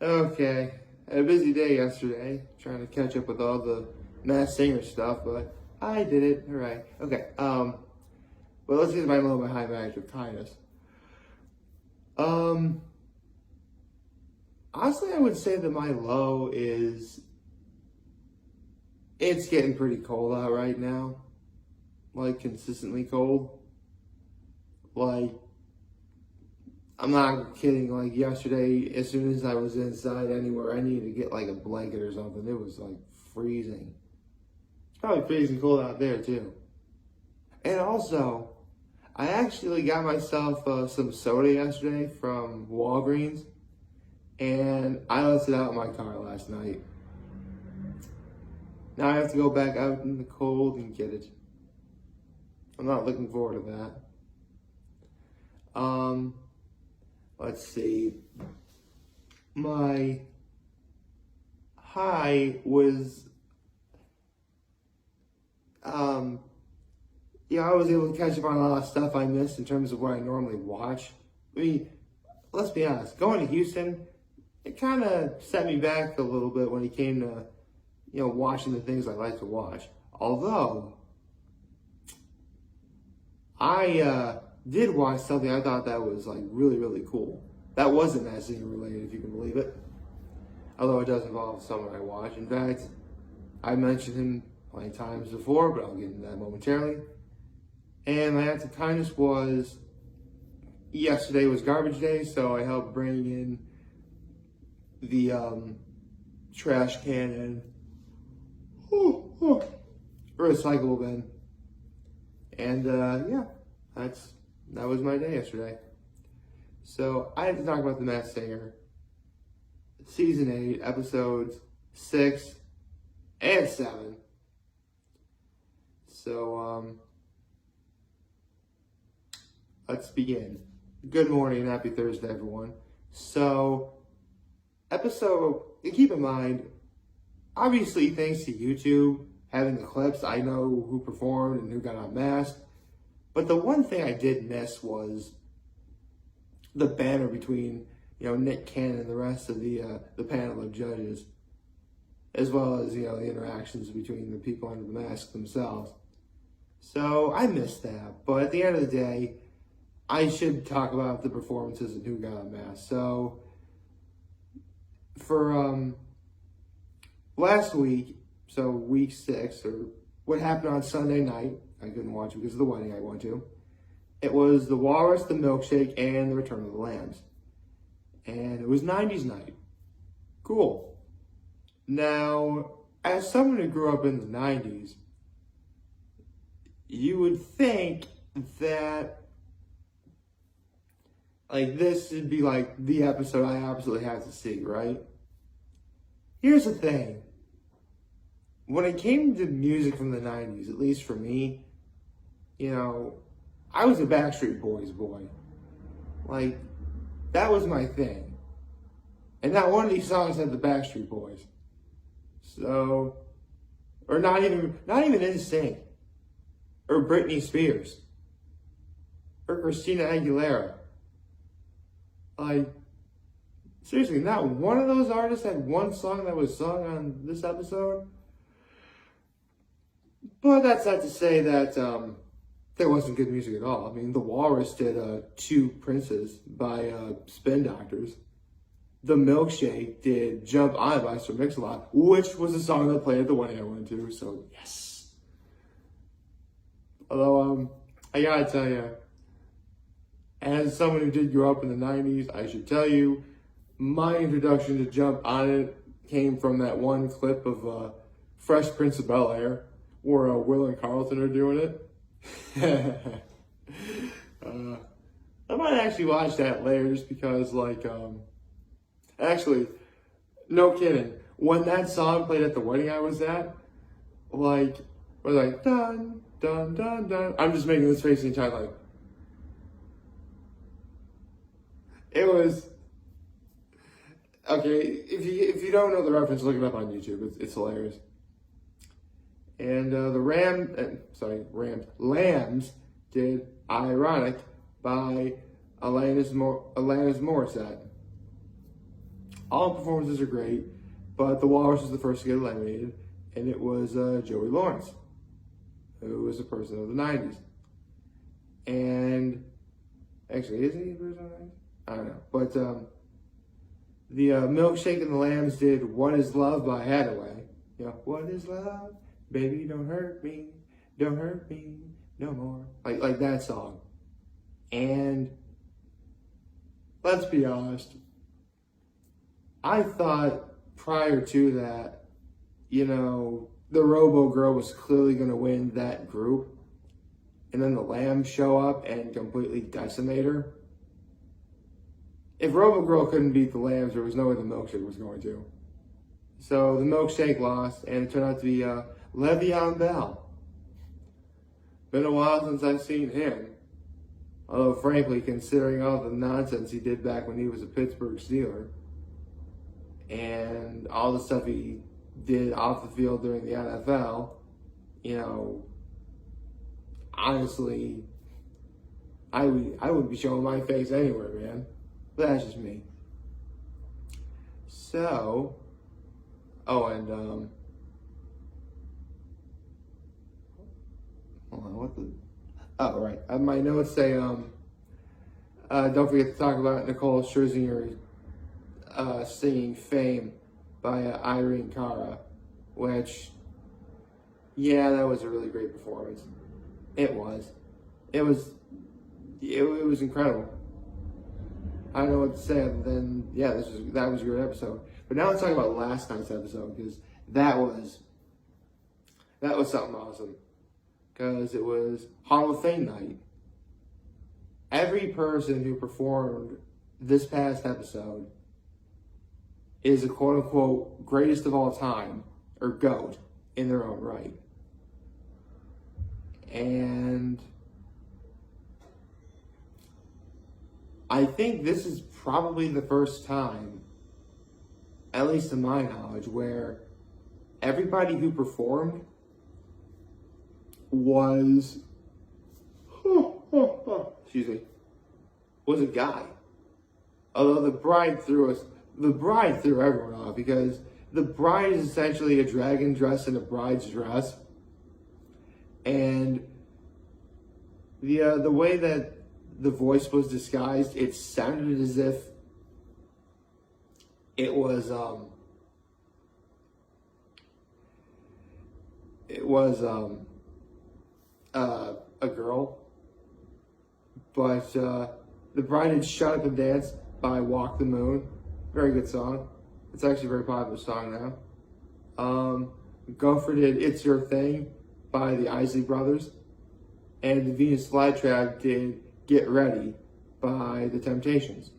Okay, I had a busy day yesterday, trying to catch up with all the Masked Singer stuff, but I did it. All right. Okay. Well, let's get to my low, my high, my active kindness. Um, Honestly, I would say that my low is it's getting pretty cold out right now, like consistently cold. Like I'm not kidding. Like yesterday, as soon as I was inside anywhere, I needed to get like a blanket or something. It was like freezing. It's probably freezing cold out there too. And also, I actually got myself some soda yesterday from Walgreens, and I left it out in my car last night. Now I have to go back out in the cold and get it. I'm not looking forward to that. Let's see. My high was, I was able to catch up on a lot of stuff I missed in terms of what I normally watch. I mean, let's be honest, going to Houston, it kind of set me back a little bit when it came to, watching the things I like to watch. Although, I did watch something I thought that was like really, really cool. That wasn't Masked Singer related, if you can believe it. Although it does involve someone I watch. In fact, I mentioned him plenty of times before, but I'll get into that momentarily. And my act of kindness was, yesterday was garbage day, so I helped bring in the trash can and recyclable bin. And that was my day yesterday. So I had to talk about the Masked Singer, season 8, episodes 6 and 7. So let's begin. Good morning and happy Thursday, everyone. So, keep in mind, obviously, thanks to YouTube having the clips, I know who performed and who got unmasked. But the one thing I did miss was the banter between, Nick Cannon and the rest of the panel of judges, as well as, the interactions between the people under the mask themselves. So I missed that. But at the end of the day, I should talk about the performances and who got unmasked. So for last week, so week 6, or what happened on Sunday night, I couldn't watch it because of the wedding I went to. It was The Walrus, The Milkshake, and The Return of the Lambs. And it was 90s night. Cool. Now, as someone who grew up in the 90s, you would think that this would be like the episode I absolutely have to see, right? Here's the thing. When it came to music from the 90s, at least for me, I was a Backstreet Boys boy. That was my thing. And not one of these songs had the Backstreet Boys. So, or not even NSYNC, or Britney Spears, or Christina Aguilera. Seriously, not one of those artists had one song that was sung on this episode. But that's not to say that there wasn't good music at all. I mean, The Walrus did Two Princes by Spin Doctors. The Milkshake did Jump On by Sir Mix-a-Lot, which was a song that played at the wedding I went to, so yes. Although, I gotta tell you, as someone who did grow up in the 90s, I should tell you, my introduction to Jump On It came from that one clip of Fresh Prince of Bel-Air, where Will and Carlton are doing it. I might actually watch that later just because, actually, no kidding. When that song played at the wedding I was at, we're like, dun, dun, dun, dun. I'm just making this face the entire time, it was, okay, if you don't know the reference, look it up on YouTube. It's hilarious. And Lambs did Ironic by Alanis Morissette. All the performances are great, but the Walrus was the first to get eliminated, and it was Joey Lawrence, who was a person of the 90s. And actually, isn't he a person of the 90s? I don't know. But the Milkshake and the Lambs did What Is Love by Hathaway. You know, what is love? Baby, don't hurt me no more. Like that song. And let's be honest, I thought prior to that, you know, the Robo Girl was clearly going to win that group. And then the Lambs show up and completely decimate her. If Robo Girl couldn't beat the Lambs, there was no way the Milkshake was going to. So the Milkshake lost, and it turned out to be Le'Veon Bell. Been a while since I've seen him. Although, frankly, considering all the nonsense he did back when he was a Pittsburgh Steeler, and all the stuff he did off the field during the NFL, you know, honestly, I would be showing my face anywhere, man. But that's just me. So, oh, and hold on, what the? Oh, right. My notes say, don't forget to talk about Nicole Scherzinger singing "Fame" by Irene Cara, which, yeah, that was a really great performance. It was incredible. I don't know what to say other than, yeah, that was a great episode. But now let's talk about last night's episode, because that was something awesome. Because it was Hall of Fame night. Every person who performed this past episode is a quote-unquote greatest of all time, or GOAT, in their own right. And I think this is probably the first time, at least to my knowledge, where everybody who performed was a guy. Although the bride threw everyone off, because the bride is essentially a dragon dressed in a bride's dress. And the way that the voice was disguised, it sounded as if it was a girl. But the bride had Shut Up and Dance by Walk the Moon. Very good song. It's actually a very popular song now. Gopher did It's Your Thing by the Isley Brothers. And the Venus Flytrap did Get Ready by the Temptations.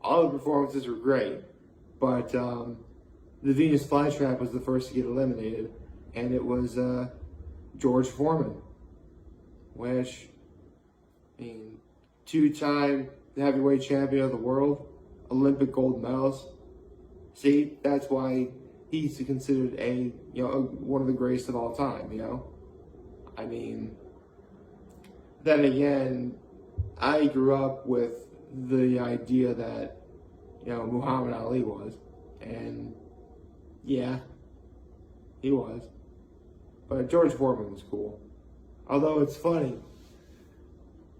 All the performances were great, but the Venus Flytrap was the first to get eliminated, and it was George Foreman, which, I mean, two-time heavyweight champion of the world, Olympic gold medalist. See, that's why he's considered one of the greatest of all time, you know? I mean, then again, I grew up with the idea that, you know, Muhammad Ali was, and yeah, he was. But George Foreman was cool. Although it's funny,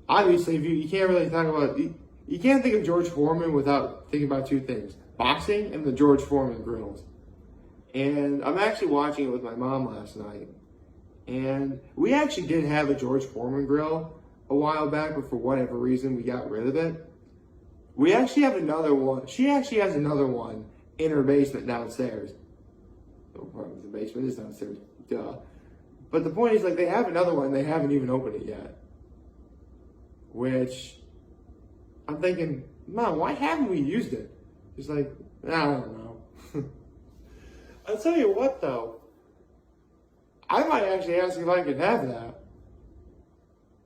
obviously, if you can't really talk about, you can't think of George Foreman without thinking about two things: boxing and the George Foreman grills. And I'm actually watching it with my mom last night. And we actually did have a George Foreman grill a while back, but for whatever reason, we got rid of it. We actually have another one. She actually has another one in her basement downstairs. The basement is downstairs. Duh. But the point is, like, they have another one. They haven't even opened it yet. Which, I'm thinking, Mom, why haven't we used it? She's like, I don't know. I'll tell you what, though. I might actually ask if I could have that.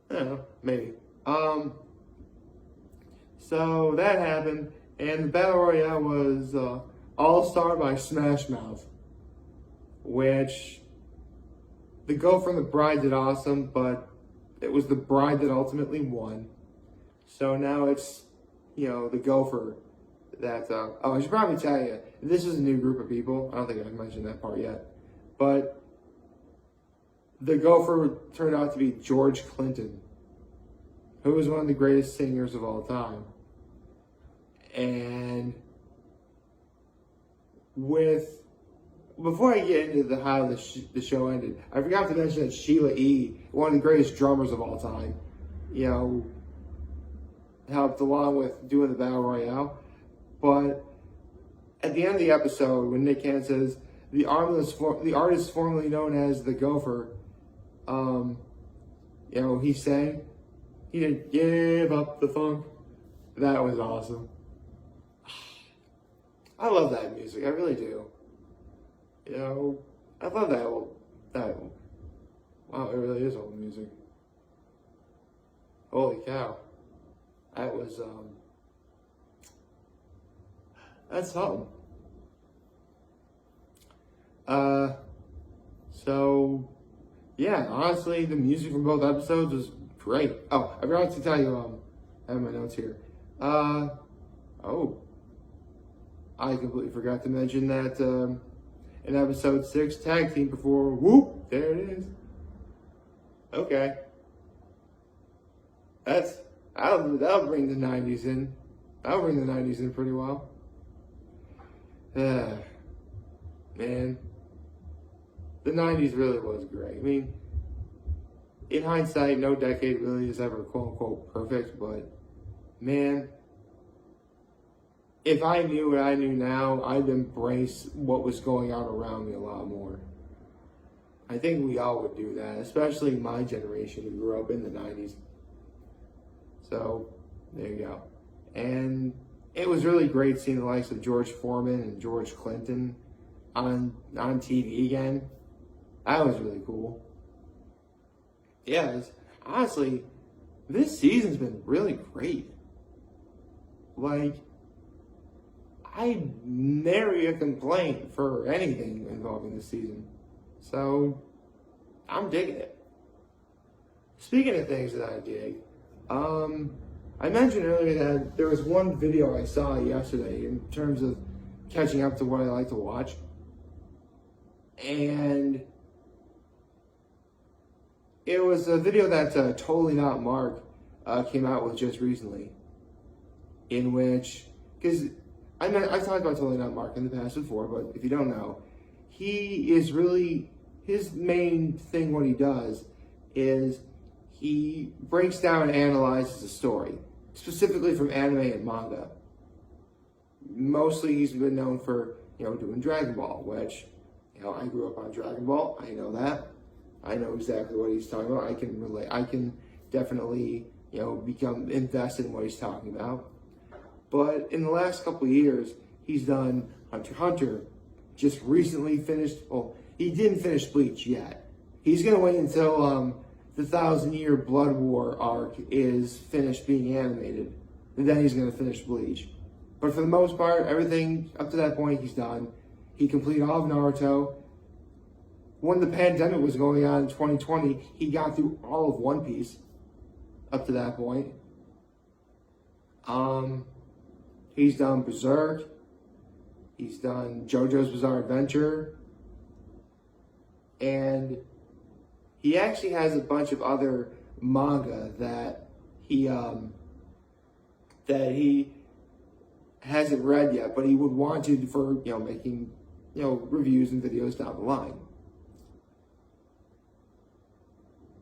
I don't know, maybe. So that happened, and the Battle Royale was All-Star by Smash Mouth, which the Gopher and the Bride did awesome, but it was the Bride that ultimately won. So now it's, you know, the Gopher that, I should probably tell you, this is a new group of people. I don't think I've mentioned that part yet. But the gopher turned out to be George Clinton, who was one of the greatest singers of all time. And before I get into how the show ended, I forgot to mention that Sheila E., one of the greatest drummers of all time, helped along with doing the Battle Royale. But at the end of the episode, when Nick Cannon says, the artist formerly known as the Gopher, he sang, he didn't give up the funk. That was awesome. I love that music. I really do. I love that. Wow, it really is old music. Holy cow. That was, that's something. So, yeah, honestly, the music from both episodes was great. Oh, I forgot to tell you, I have my notes here. I completely forgot to mention that, in episode 6, tag team performer, whoop, there it is. Okay. That'll bring the 90s in. That'll bring the 90s in pretty well. Man, the 90s really was great. I mean, in hindsight, no decade really is ever quote-unquote perfect, but man, if I knew what I knew now, I'd embrace what was going on around me a lot more. I think we all would do that, especially my generation who grew up in the 90s. So, there you go. And it was really great seeing the likes of George Foreman and George Clinton on TV again. That was really cool. Yeah, honestly, this season's been really great. Like, I nary a complaint for anything involving this season. So, I'm digging it. Speaking of things that I dig, I mentioned earlier that there was one video I saw yesterday in terms of catching up to what I like to watch. And it was a video that Totally Not Mark came out with just recently. In which, because I've talked about Totally Not Mark in the past before, but if you don't know, he is really, his main thing, what he does is he breaks down and analyzes a story, specifically from anime and manga. Mostly he's been known for, doing Dragon Ball, which, I grew up on Dragon Ball. I know that. I know exactly what he's talking about. I can relate. I can definitely, become invested in what he's talking about. But in the last couple of years, he's done Hunter x Hunter. Just recently finished. Well, he didn't finish Bleach yet. He's gonna wait until the 1,000-Year Blood War arc is finished being animated, and then he's gonna finish Bleach. But for the most part, everything up to that point, he's done. He completed all of Naruto. When the pandemic was going on in 2020, he got through all of One Piece up to that point. He's done Berserk. He's done JoJo's Bizarre Adventure. And he actually has a bunch of other manga that he hasn't read yet, but he would want to for, making, reviews and videos down the line.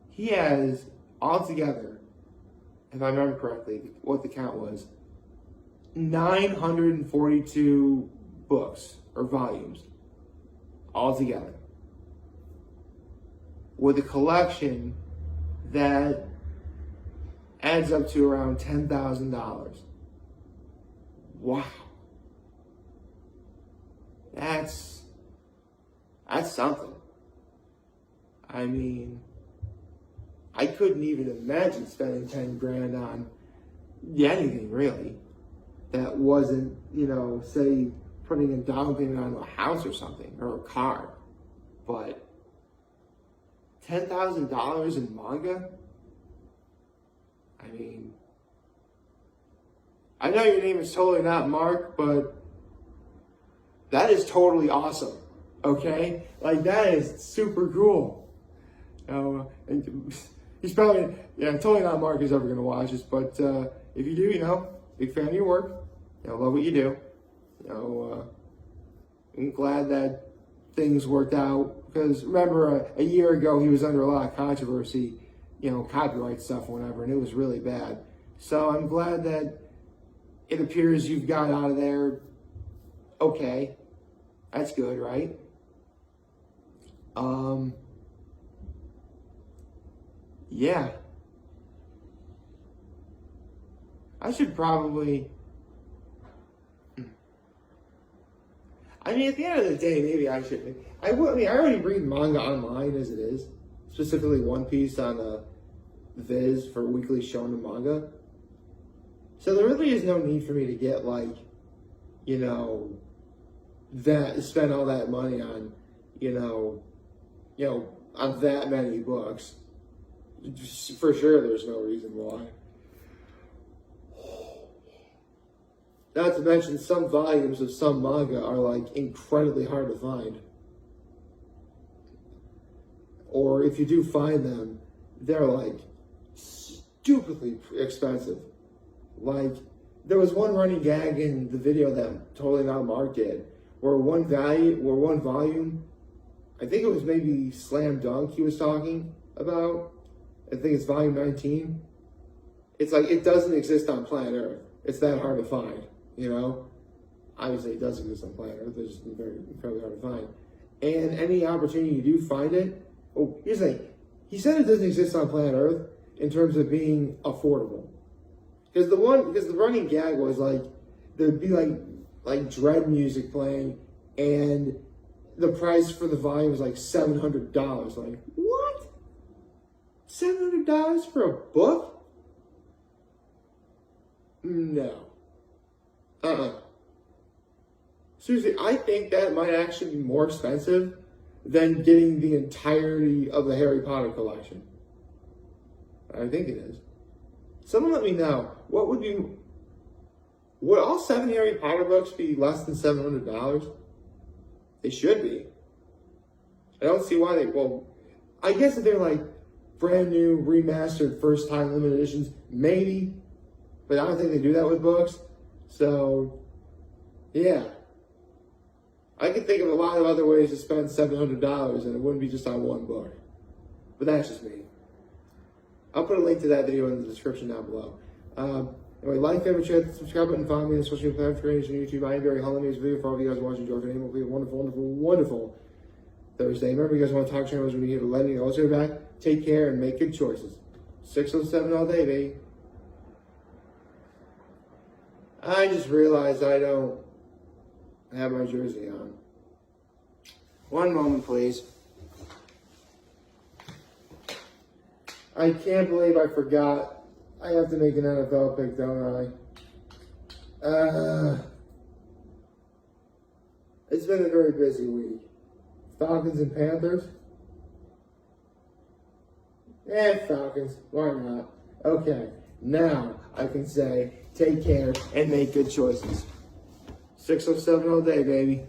He has altogether, if I remember correctly, what the count was, 942 books or volumes altogether, with a collection that adds up to around $10,000. Wow. That's something. I mean, I couldn't even imagine spending 10 grand on anything really that wasn't, say, putting a down payment on a house or something, or a car. But $10,000 in manga? I mean, I know your name is totally not Mark, but that is totally awesome. Okay? Like, that is super cool. And he's probably, totally not Mark who's ever going to watch this, but if you do, big fan of your work, love what you do. I'm glad that things worked out, because remember a year ago he was under a lot of controversy, copyright stuff or whatever, and it was really bad. So I'm glad that it appears you've got out of there okay. That's good, right? Yeah. I should probably, at the end of the day, maybe I should. I already read manga online as it is, specifically One Piece on Viz for weekly shonen manga. So there really is no need for me to get spend all that money on, on that many books. For sure, there's no reason why. Not to mention, some volumes of some manga are incredibly hard to find. Or if you do find them, they're stupidly expensive. There was one running gag in the video that Totally Not Mark did, where one volume, I think it was maybe Slam Dunk he was talking about. I think it's volume 19. It's it doesn't exist on planet Earth. It's that hard to find. Obviously it does exist on planet Earth, it's just very incredibly hard to find. And any opportunity you do find it, here's the thing, he said it doesn't exist on planet Earth in terms of being affordable. Because the running gag was there'd be dread music playing, and the price for the volume was $700. What? $700 for a book? No. Seriously, I think that might actually be more expensive than getting the entirety of the Harry Potter collection. I think it is. Someone let me know, would all 7 Harry Potter books be less than $700? They should be. I don't see why I guess if they're brand new, remastered, first time limited editions, maybe, but I don't think they do that with books. So, yeah. I could think of a lot of other ways to spend $700, and it wouldn't be just on one book. But that's just me. I'll put a link to that video in the description down below. Anyway, like, favorite, share, subscribe button, follow me on social media platforms on YouTube. I am very humble in this video for all of you guys watching. Enjoy your Hopefully a wonderful, wonderful, wonderful Thursday. Remember, you guys want to talk channels when you get a letting you also back. Take care and make good choices. 607 all day, baby. I just realized I don't have my jersey on. One moment, please. I can't believe I forgot. I have to make an NFL pick, don't I? It's been a very busy week. Falcons and Panthers? Falcons. Why not? Okay, now I can say take care and make good choices. 607 all day, baby.